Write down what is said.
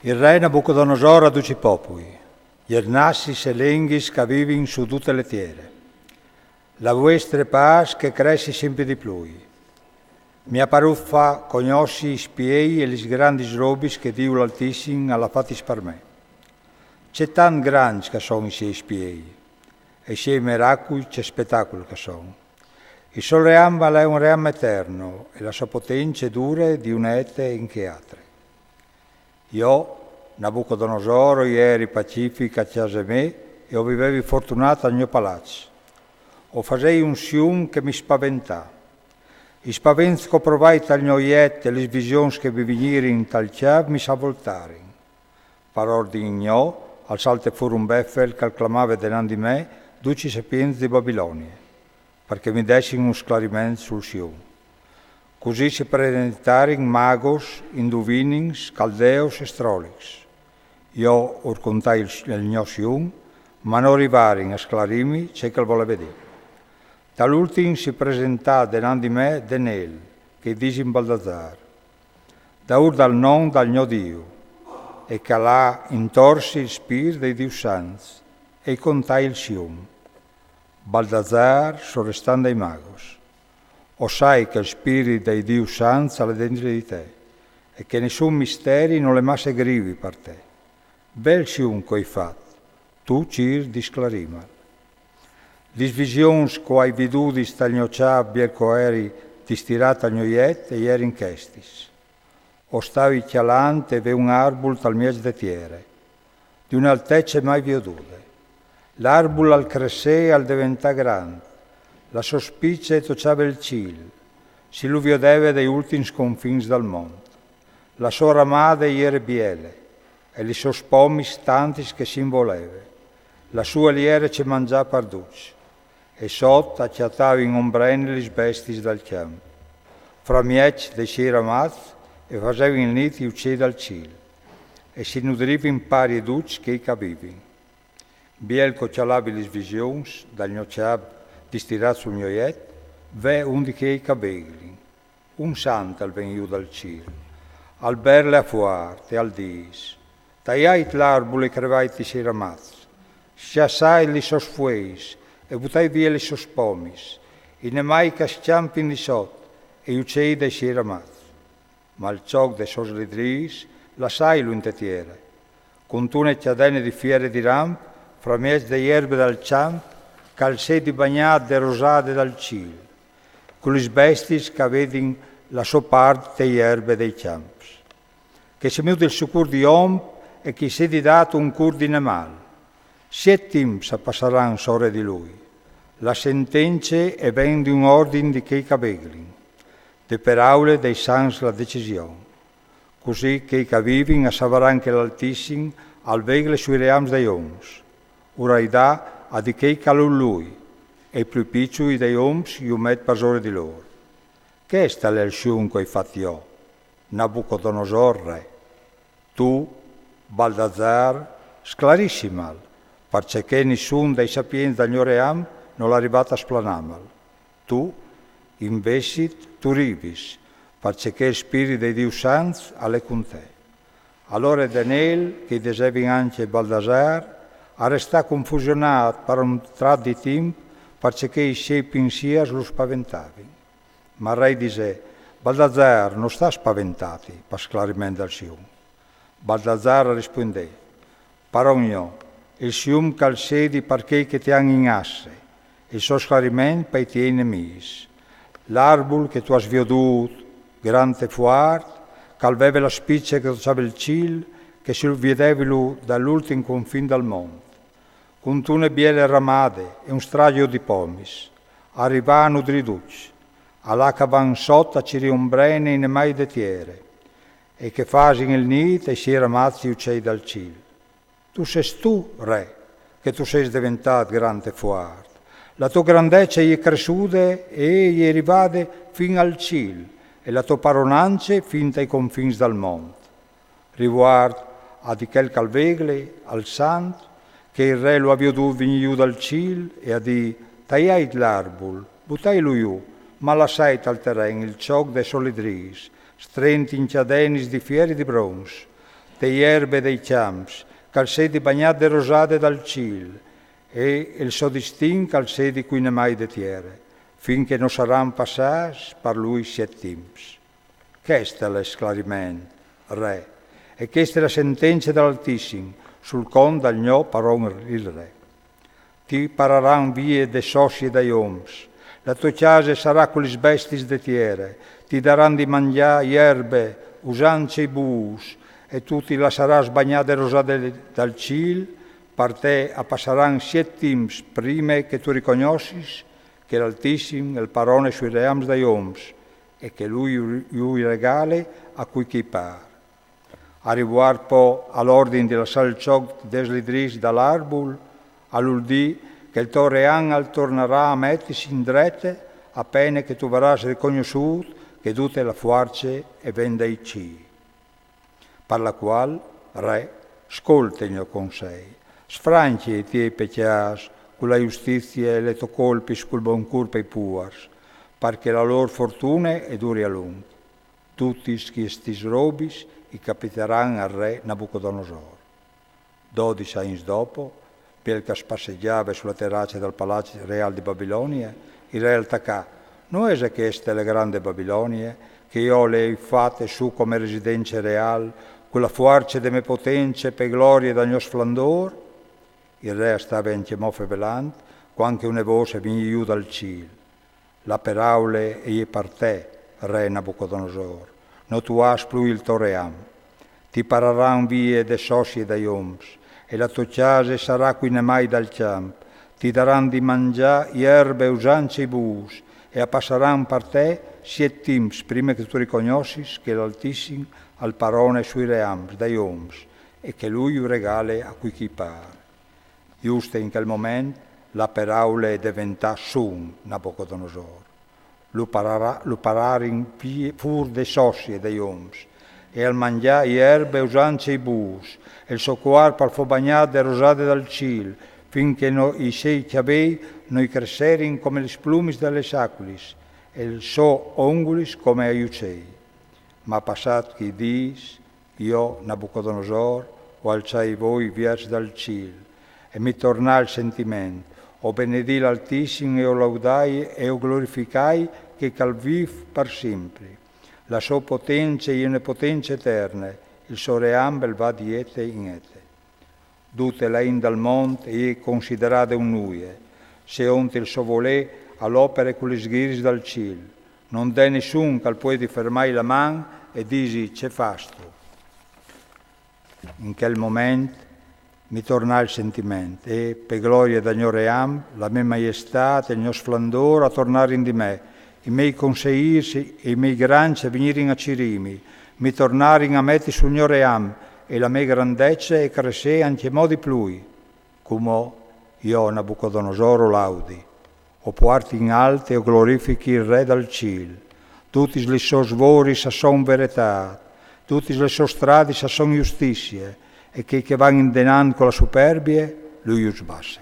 Il re Nabucodonosor aduce popui, gli nassis e lenghis che vivono su tutte le terre. La vostra pace che cresce sempre di più. Mi ha parufa conosci i spiei e le grandi robis che Dio l'Altissimo ha fatti per me. C'è tan grandi che sono i suoi spiei, e i suoi miracoli c'è spettacolo che sono. Il suo reame è un reame eterno e la sua potenza è dura di un'ete inchiatre. Io, Nabucodonosor, ieri pacifica a casa me e ho vivevi fortunato al mio palazzo. O fasei un sium che mi spaventà. I spaventi che provai tal noiette e le visioni che vi venire in tal ciab mi s'avvoltari. Per ordine mio, al salte fuori un beffel che clamava denanti di me 12 sapienze di Babilonia, perché mi dessi un sclarimento sul sium. Così si presentarono magos, induvinings, caldeos e strolix. Io urcontai il mio sium, ma non arrivarono a sclarimi ciò che voleva dire. Dall'ultimo si presentò denanti di me Daniel, che dice in Baldassar, da ur dal nome dal mio Dio, e che là intorsi il spirito dei Dio Santi, e contai il sium. Baldassar, sorrestando ai magos, o sai che il spirito dei Dio Santi è dentro di te, e che nessun misteri non le masse grivi per te. Bel sium che hai fatto, tu cir di sclarima. Le visioni che hai veduto dal mio ciab e eri distirata al mio iet e ieri in chestis. O stavi chialante e ve un arbol tal mio de tiere, di un'altezza mai veduta. L'arbol al cresce al diventà grande, la sospiccia tocciava il ciel, si lo vedeva dai ultimi sconfini dal mondo. La sua ramada ieri biele, e li suoi pomi stanti che si involeva. La sua liere ci mangiava parducci, e sotto acciattava in ombreni le bestie dal campo. Fra mieci dei suoi ramazzi e faceva il nido uccide dal cielo, e si nutriva in pari duci che i capivi. Biel coccialavi le visioni, dal mio ciab distirato sul mio iet, ve un di che i capelli, un santo al venivo dal cielo, al berle a fuarte, al dis, tagliai l'arbole e crevai ti si ramazzi, sciassai li sosfueis, e buttai via le sospomis, e ne mai casciampi di sotto, e uccei dei si ramazzi. Ma il cioc dei sos ledris, lasciai lo in tetiere, con tune ciadene di fiere di ramp, fra mezzo delle erbe dal ciamp, calzeti bagnate e rosate dal cielo, con le besties che avevano la sua parte delle erbe dei campi. Che si muto il suo cur di om e che si è dato un cur di animale. 7 tempi passeranno sopra di lui. La sentenza è ben di un ordine di che i capelli, de per aule dei sans la decisione, così che i cavivi sapranno che l'Altissimo al vegle sui reams dei oms. Ora dà a di che i calun lui, e i più piccoli dei oms io met pasore di loro. Che è sta l'elsiun che hai fatto io, Nabucodonosor re? Tu, Baldassar, sclarissimal, perché nessun dei sapienti del mio ream non l'ha arrivato a splanamal. Tu, invece, tu rivis, perché il spirito dei Dio Santi è con te. Allora Daniel, che diceva anche Baldassar, resta confusionato per un tratto di tempo perché i suoi pensieri lo spaventavi. Ma il re dice, Baldassar non sta spaventati per sclarimento del sium. Baldassar rispondè, parogno, il sium calcedi perché che ti hanno in asse, il suo sclarimento per i tuoi nemici. L'arbol che tu hai veduto, grande fuart, che aveva la spiccia che toccava il cielo, che si vedeva dall'ultimo confine del mondo. Con tune biele ramade e un straglio di pomis, arrivano driducci, alla che van sotto a ciriombrene in mai de tiere, e che fasin il nido e si ramazzi uccei dal cielo. Tu sei tu, re, che tu sei diventato grande fuart. La tua grandezza è cresciuta e è arrivata fino al cielo, e la tua padronanza fin ai confini del mondo. Riguardo a di quel calvegle, al santo, che il re lo aveva dovuto venire giù dal cielo e a di tagliai l'arbol, buttai-lo giù, ma lasciai al terreno il cioc dei solidris, strenti in ciadenis di fieri di bronzo, dei erbe dei camps, cal sedi bagnate rosate dal ciel, e il so distin cal sedi qui ne mai de tiere, finché non saran passati per lui 7 temps. Questo è l'esclariment, re, e questa è la sentenza dell'Altissimo, sul con dal gno paron il re. Ti pararan vie de sossi e dai oms, la tua casa sarà con le bestie de tiere, ti daran di mangiare erbe, usance e bus, e tu ti lascerai bagnate rosate dal ciel, per te passaran 7 temps prima che tu riconoscis che l'Altissimo il parone sui reams dai oms, e che lui regale a cui chi par. Arrivar poi all'ordine della salcioc deslidris dall'arbul, all'uldì che il tuo ream tornerà a mettersi in drette, appena che tu verrai riconosciuto che tutte la forze e vende i ci. Per la qual, re, ascolta il mio consiglio, sfranci i tuoi peccati con la giustizia e le tue colpi col buon curpe i puars, perché la loro fortuna è duri a lungo. Tutti questi robis i capiteranno al re Nabucodonosor. 12 anni dopo, per che spasseggiava sulla terrazza del palazzo reale di Babilonia, il re attacca: non è questa la grande Babilonia che io le ho fatte su come residenza reale, con la forza delle mie potenze per gloria del mio splendore? Il re stava in chiamoffe velante, quando una voce venne giù dal cielo. La paraule è per te, re Nabucodonosor, non tu has più il tuo ream. Ti pararan vie de sossi e dai oms, e la tua casa sarà qui ne mai dal camp. Ti daran di mangiare erbe, usanze e bus, e passaran per te 7 temps prima che tu riconoscis che l'Altissimo al parone sui reams dai oms, e che lui regale a cui chi pare. Giusto in quel momento la paraula diventa sum Nabucodonosor. Lo pararin pur dei sossi e dei oms, e al mangiare erbe, usanze e bus, e il suo corpo al fo bagnate rosate dal ciel, finché i sei chiavei noi crescerin come le splumis delle saculis, e il suo ongulis come agli uccelli. Ma passat chi dis, io, Nabucodonosor, ho alzai voi verso dal ciel, e mi tornà il sentimento, o benedì l'Altissimo e o laudai e o glorificai che calviv per sempre. La sua potenza è una potenza eterna, il suo ream va di ete in ete. Tutte le in dal monte e considerate un nuie, se onte il suo volè all'opera con le sghiris dal ciel. Non dè nessun che può fermare la man e disi c'è fasto. In quel momento mi torna il sentimento e, per gloria del mio ream, la mia maestà e il mio splendore a tornare in di me, i miei consiglieri e i miei granci a venire a cirimi, mi tornare a mettere sul mio ream e la mia grandezza e cresce anche modi plui, come io Nabucodonosor laudi, o porti in alto e glorifichi il re dal ciel, tutti le sue svori sa son verità, tutti le sue strade sa son giustizia, e che vanno indenando con la superbia, lui sbasse.